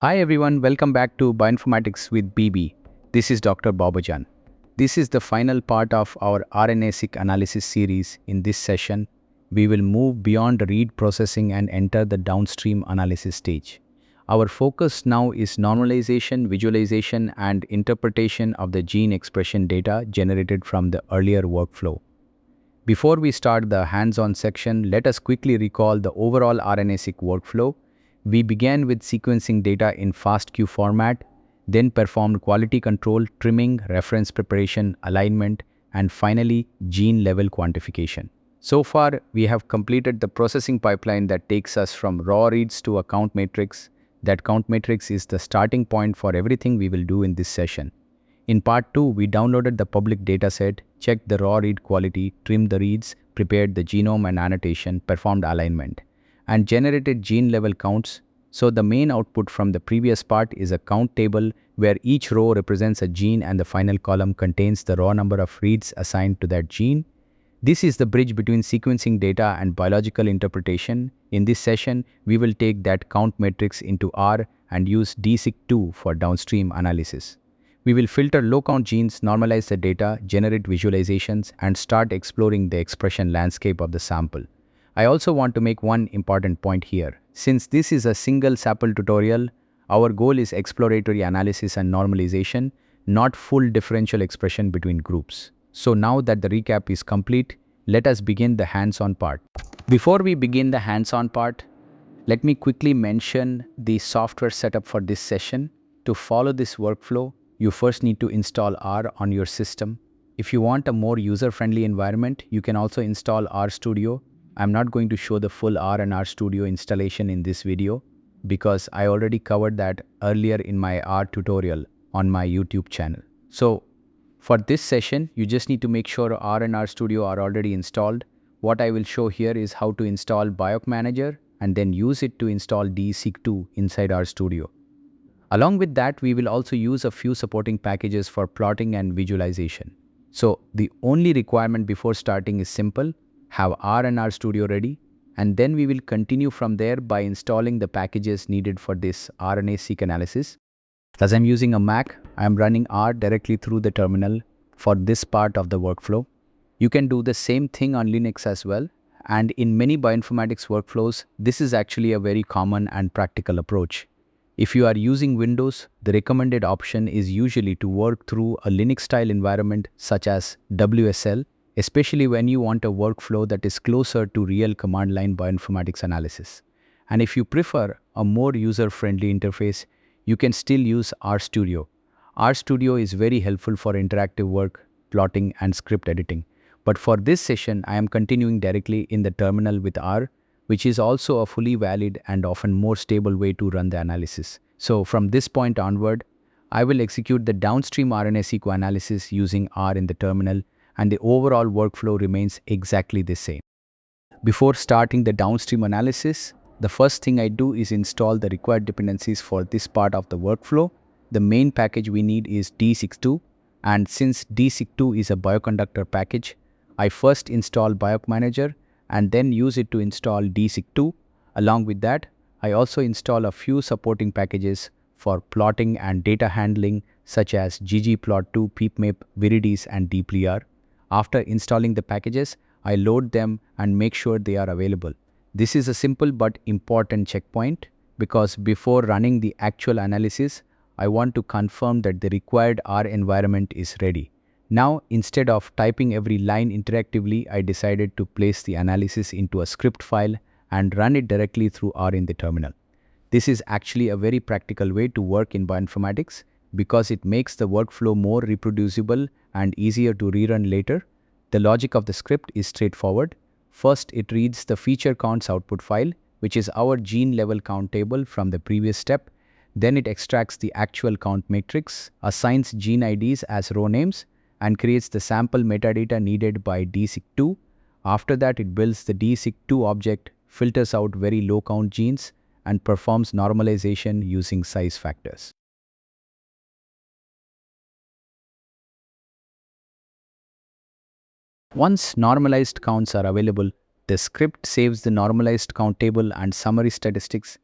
Hi everyone, welcome back to Bioinformatics with BB. This is Dr. Babajan. This is the final part of our RNA-Seq analysis series. In this session, we will move beyond read processing and enter the downstream analysis stage. Our focus now is normalization, visualization, and interpretation of the gene expression data generated from the earlier workflow. Before we start the hands-on section, let us quickly recall the overall RNA-Seq workflow. We began with sequencing data in FASTQ format, then performed quality control, trimming, reference preparation, alignment, and finally gene-level quantification. So far, we have completed the processing pipeline that takes us from raw reads to a count matrix. That count matrix is the starting point for everything we will do in this session. In part 2, we downloaded the public dataset, checked the raw read quality, trimmed the reads, prepared the genome and annotation, performed alignment, and generated gene-level counts. So the main output from the previous part is a count table where each row represents a gene and the final column contains the raw number of reads assigned to that gene. This is the bridge between sequencing data and biological interpretation. In this session, we will take that count matrix into R and use DESeq2 for downstream analysis. We will filter low-count genes, normalize the data, generate visualizations, and start exploring the expression landscape of the sample. I also want to make one important point here. Since this is a single sample tutorial, our goal is exploratory analysis and normalization, not full differential expression between groups. So now that the recap is complete, let us begin the hands-on part. Before we begin the hands-on part, let me quickly mention the software setup for this session. To follow this workflow, you first need to install R on your system. If you want a more user-friendly environment, you can also install RStudio. I'm not going to show the full R and RStudio installation in this video because I already covered that earlier in my R tutorial on my YouTube channel. So for this session, you just need to make sure R and RStudio are already installed. What I will show here is how to install Bioinformatics and then use it to install DESeq2 inside RStudio. Along with that, we will also use a few supporting packages for plotting and visualization. So the only requirement before starting is simple: have R and RStudio ready, and then we will continue from there by installing the packages needed for this RNA-Seq analysis. As I'm using a Mac, I'm running R directly through the terminal for this part of the workflow. You can do the same thing on Linux as well, and in many bioinformatics workflows, this is actually a very common and practical approach. If you are using Windows, the recommended option is usually to work through a Linux-style environment such as WSL, especially when you want a workflow that is closer to real command-line bioinformatics analysis. And if you prefer a more user-friendly interface, you can still use RStudio. RStudio is very helpful for interactive work, plotting, and script editing. But for this session, I am continuing directly in the terminal with R, which is also a fully valid and often more stable way to run the analysis. So from this point onward, I will execute the downstream RNA-Seq analysis using R in the terminal, and the overall workflow remains exactly the same. Before starting the downstream analysis, the first thing I do is install the required dependencies for this part of the workflow. The main package we need is DESeq2, and since DESeq2 is a bioconductor package, I first install Bioinformatics and then use it to install DESeq2. Along with that, I also install a few supporting packages for plotting and data handling such as ggplot2, peepmap, viridis, and dplyr. After installing the packages, I load them and make sure they are available. This is a simple but important checkpoint because before running the actual analysis, I want to confirm that the required R environment is ready. Now, instead of typing every line interactively, I decided to place the analysis into a script file and run it directly through R in the terminal. This is actually a very practical way to work in bioinformatics because it makes the workflow more reproducible and easier to rerun later. The logic of the script is straightforward. First, it reads the FeatureCounts output file, which is our gene level count table from the previous step. Then it extracts the actual count matrix, assigns gene IDs as row names, and creates the sample metadata needed by DESeq2. After that, it builds the DESeq2 object, filters out very low count genes, and performs normalization using size factors. Once normalized counts are available, the script saves the normalized count table and summary statistics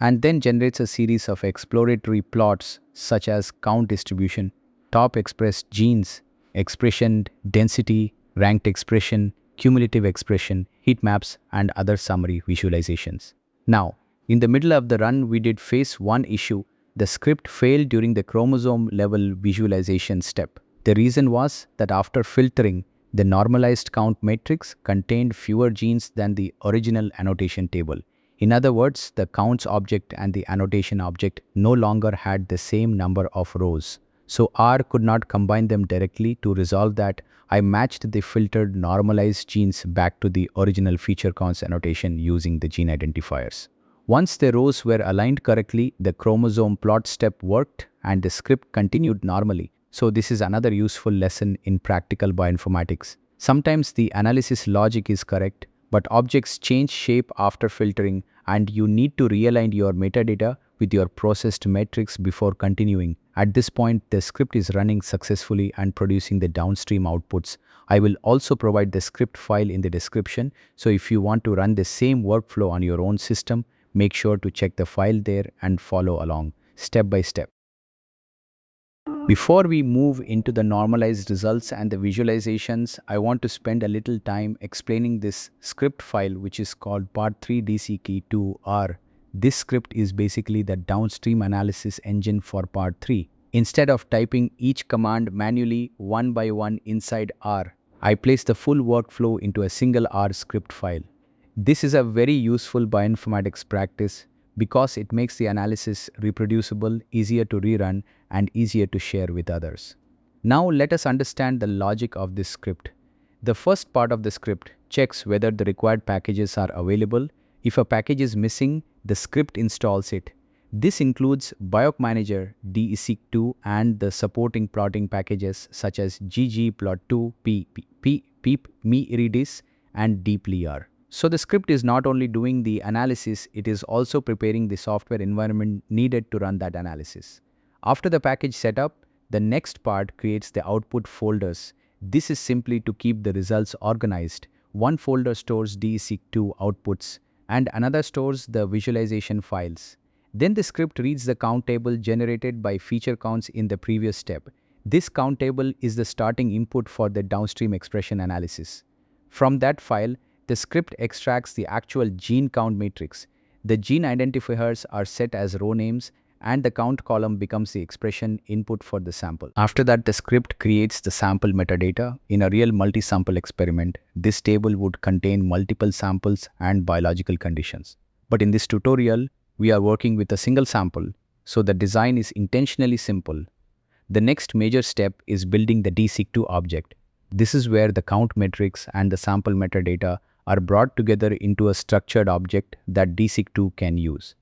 and then generates a series of exploratory plots such as count distribution, top expressed genes, expression density, ranked expression, cumulative expression, heat maps, and other summary visualizations. Now, in the middle of the run, we did face one issue. The script failed during the chromosome level visualization step. The reason was that after filtering, the normalized count matrix contained fewer genes than the original annotation table. In other words, the counts object and the annotation object no longer had the same number of rows. So R could not combine them directly. To resolve that, I matched the filtered normalized genes back to the original FeatureCounts annotation using the gene identifiers. Once the rows were aligned correctly, the chromosome plot step worked and the script continued normally. So this is another useful lesson in practical bioinformatics. Sometimes the analysis logic is correct, but objects change shape after filtering and you need to realign your metadata with your processed metrics before continuing. At this point, the script is running successfully and producing the downstream outputs. I will also provide the script file in the description, so if you want to run the same workflow on your own system, make sure to check the file there and follow along step by step. Before we move into the normalized results and the visualizations, I want to spend a little time explaining this script file, which is called Part-3 DESeq2 R. This script is basically the downstream analysis engine for Part-3. Instead of typing each command manually one by one inside R, I place the full workflow into a single R script file. This is a very useful bioinformatics practice because it makes the analysis reproducible, easier to rerun, and easier to share with others. Now let us understand the logic of this script. The first part of the script checks whether the required packages are available. If a package is missing, the script installs it. This includes Bioinformatics, DESeq2, and the supporting plotting packages such as ggplot2, peep, me-iridis, and deeplyr. So the script is not only doing the analysis, it is also preparing the software environment needed to run that analysis. After the package setup, the next part creates the output folders. This is simply to keep the results organized. One folder stores DESeq2 outputs and another stores the visualization files. Then the script reads the count table generated by FeatureCounts in the previous step. This count table is the starting input for the downstream expression analysis. From that file, the script extracts the actual gene count matrix. The gene identifiers are set as row names and the count column becomes the expression input for the sample. After that, the script creates the sample metadata. In a real multi-sample experiment, this table would contain multiple samples and biological conditions. But in this tutorial, we are working with a single sample, so the design is intentionally simple. The next major step is building the DESeq2 object. This is where the count matrix and the sample metadata are brought together into a structured object that DESeq2 can use.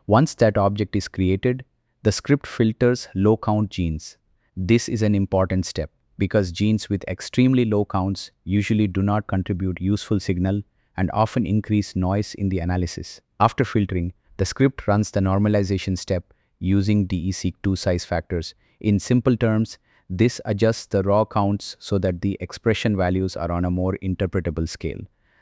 Once that object is created, the script filters low count genes. This is an important step because genes with extremely low counts usually do not contribute useful signal and often increase noise in the analysis. After filtering, the script runs the normalization step using DESeq2 size factors. In simple terms, this adjusts the raw counts so that the expression values are on a more interpretable scale.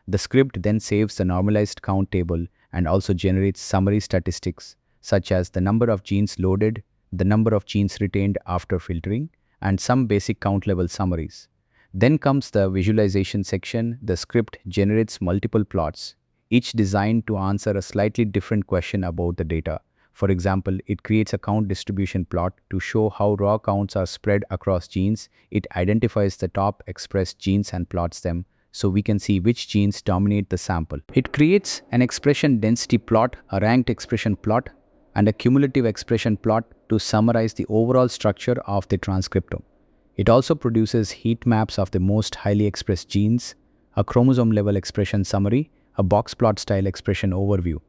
The script then saves the normalized count table and also generates summary statistics such as the number of genes loaded, the number of genes retained after filtering, and some basic count level summaries. Then comes the visualization section. The script generates multiple plots, each designed to answer a slightly different question about the data. For example, it creates a count distribution plot to show how raw counts are spread across genes. It identifies the top expressed genes and plots them, so we can see which genes dominate the sample. It creates an expression density plot, a ranked expression plot, and a cumulative expression plot to summarize the overall structure of the transcriptome. It also produces heat maps of the most highly expressed genes, a chromosome-level expression summary, a box plot-style expression overview,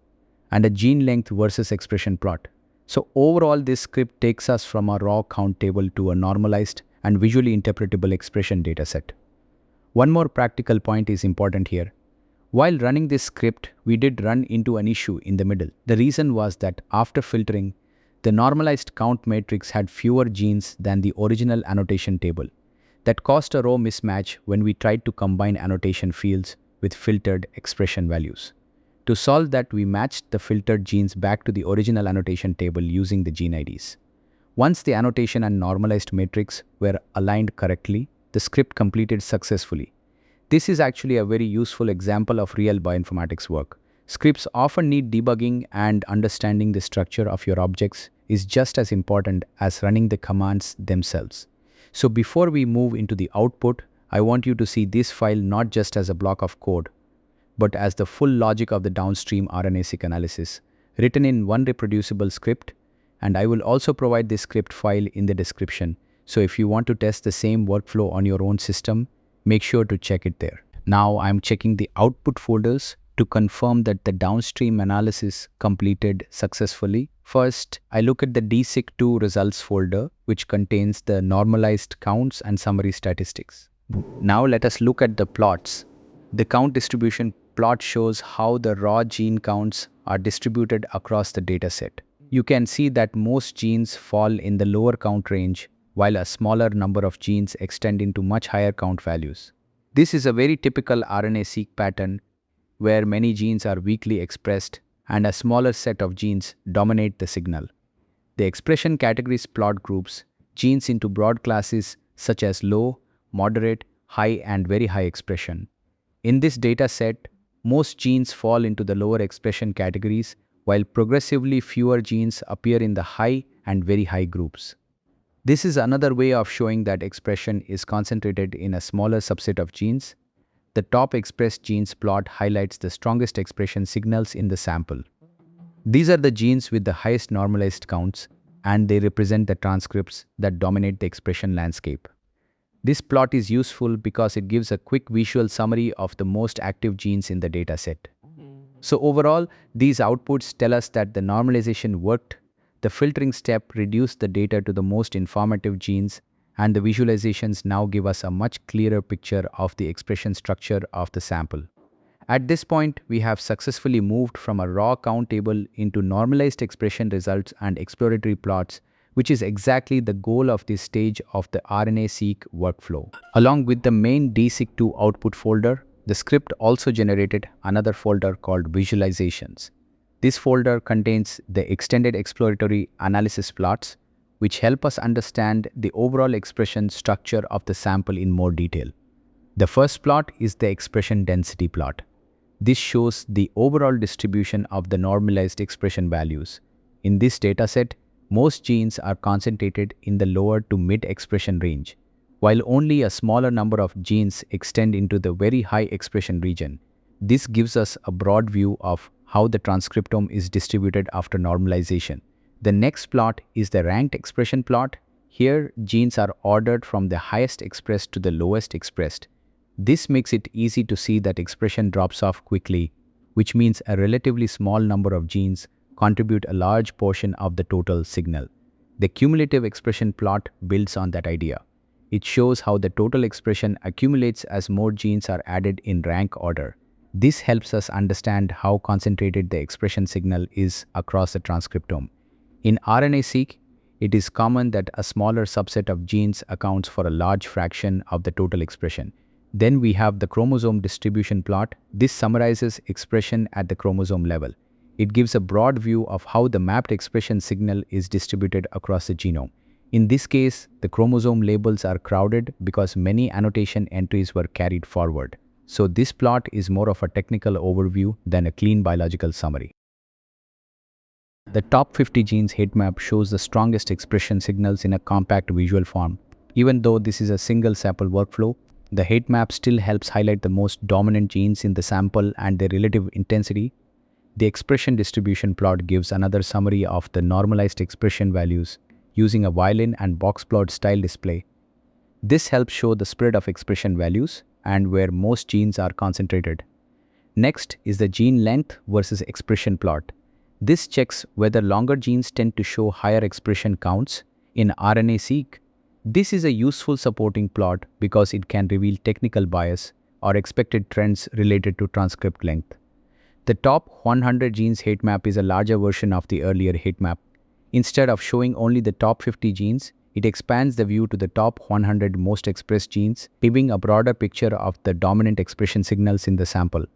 and a gene length versus expression plot. So overall, this script takes us from a raw count table to a normalized and visually interpretable expression dataset. One more practical point is important here. While running this script, we did run into an issue in the middle. The reason was that after filtering, the normalized count matrix had fewer genes than the original annotation table. That caused a row mismatch when we tried to combine annotation fields with filtered expression values. To solve that, we matched the filtered genes back to the original annotation table using the gene IDs. Once the annotation and normalized matrix were aligned correctly, the script completed successfully. This is actually a very useful example of real bioinformatics work. Scripts often need debugging, and understanding the structure of your objects is just as important as running the commands themselves. So before we move into the output, I want you to see this file not just as a block of code, but as the full logic of the downstream RNA-Seq analysis, written in one reproducible script. And I will also provide this script file in the description. So if you want to test the same workflow on your own system, make sure to check it there. Now I'm checking the output folders to confirm that the downstream analysis completed successfully. First, I look at the DESeq2 results folder, which contains the normalized counts and summary statistics. Now let us look at the plots. The count distribution plot shows how the raw gene counts are distributed across the dataset. You can see that most genes fall in the lower count range, while a smaller number of genes extend into much higher count values. This is a very typical RNA-seq pattern where many genes are weakly expressed and a smaller set of genes dominate the signal. The expression categories plot groups genes into broad classes such as low, moderate, high, and very high expression. In this data set, most genes fall into the lower expression categories, while progressively fewer genes appear in the high and very high groups. This is another way of showing that expression is concentrated in a smaller subset of genes. The top expressed genes plot highlights the strongest expression signals in the sample. These are the genes with the highest normalized counts, and they represent the transcripts that dominate the expression landscape. This plot is useful because it gives a quick visual summary of the most active genes in the dataset. So overall, these outputs tell us that the normalization worked, the filtering step reduced the data to the most informative genes, and the visualizations now give us a much clearer picture of the expression structure of the sample. At this point, we have successfully moved from a raw count table into normalized expression results and exploratory plots, which is exactly the goal of this stage of the RNA-seq workflow. Along with the main DESeq2 output folder, the script also generated another folder called Visualizations. This folder contains the extended exploratory analysis plots, which help us understand the overall expression structure of the sample in more detail. The first plot is the expression density plot. This shows the overall distribution of the normalized expression values. In this dataset, most genes are concentrated in the lower to mid expression range, while only a smaller number of genes extend into the very high expression region. This gives us a broad view of how the transcriptome is distributed after normalization. The next plot is the ranked expression plot. Here, genes are ordered from the highest expressed to the lowest expressed. This makes it easy to see that expression drops off quickly, which means a relatively small number of genes contribute a large portion of the total signal. The cumulative expression plot builds on that idea. It shows how the total expression accumulates as more genes are added in rank order. This helps us understand how concentrated the expression signal is across the transcriptome. In RNA-seq, it is common that a smaller subset of genes accounts for a large fraction of the total expression. Then we have the chromosome distribution plot. This summarizes expression at the chromosome level. It gives a broad view of how the mapped expression signal is distributed across the genome. In this case, the chromosome labels are crowded because many annotation entries were carried forward. So this plot is more of a technical overview than a clean biological summary. The top 50 genes heatmap shows the strongest expression signals in a compact visual form. Even though this is a single sample workflow, the heatmap still helps highlight the most dominant genes in the sample and their relative intensity. The expression distribution plot gives another summary of the normalized expression values using a violin and box plot style display. This helps show the spread of expression values and where most genes are concentrated. Next is the gene length versus expression plot. This checks whether longer genes tend to show higher expression counts. In RNA-seq, this is a useful supporting plot because it can reveal technical bias or expected trends related to transcript length. The top 100 genes heatmap is a larger version of the earlier heatmap. Instead of showing only the top 50 genes, it expands the view to the top 100 most expressed genes, giving a broader picture of the dominant expression signals in the sample.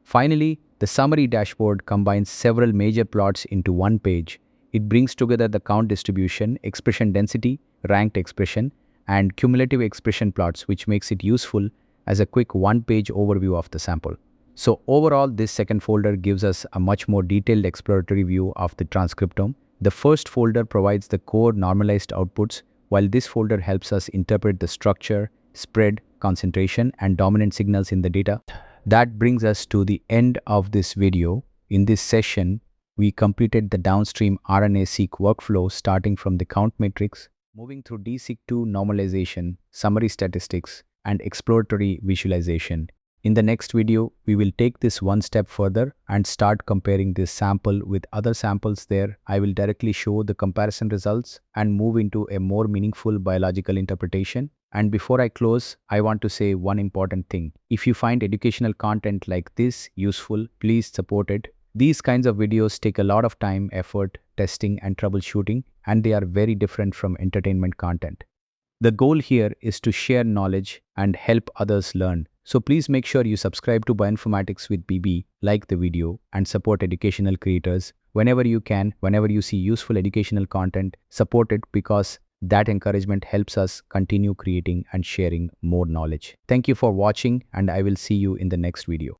Finally, the summary dashboard combines several major plots into one page. It brings together the count distribution, expression density, ranked expression, and cumulative expression plots, which makes it useful as a quick one-page overview of the sample. So overall, this second folder gives us a much more detailed exploratory view of the transcriptome. The first folder provides the core normalized outputs, while this folder helps us interpret the structure, spread, concentration, and dominant signals in the data. That brings us to the end of this video. In this session, we completed the downstream RNA-Seq workflow starting from the count matrix, moving through DESeq2 normalization, summary statistics, and exploratory visualization. In the next video, we will take this one step further and start comparing this sample with other samples there. I will directly show the comparison results and move into a more meaningful biological interpretation. And before I close, I want to say one important thing. If you find educational content like this useful, please support it. These kinds of videos take a lot of time, effort, testing, and troubleshooting, and they are very different from entertainment content. The goal here is to share knowledge and help others learn. So please make sure you subscribe to Bioinformatics with BB, like the video, and support educational creators. Whenever you can, whenever you see useful educational content, support it because that encouragement helps us continue creating and sharing more knowledge. Thank you for watching, and I will see you in the next video.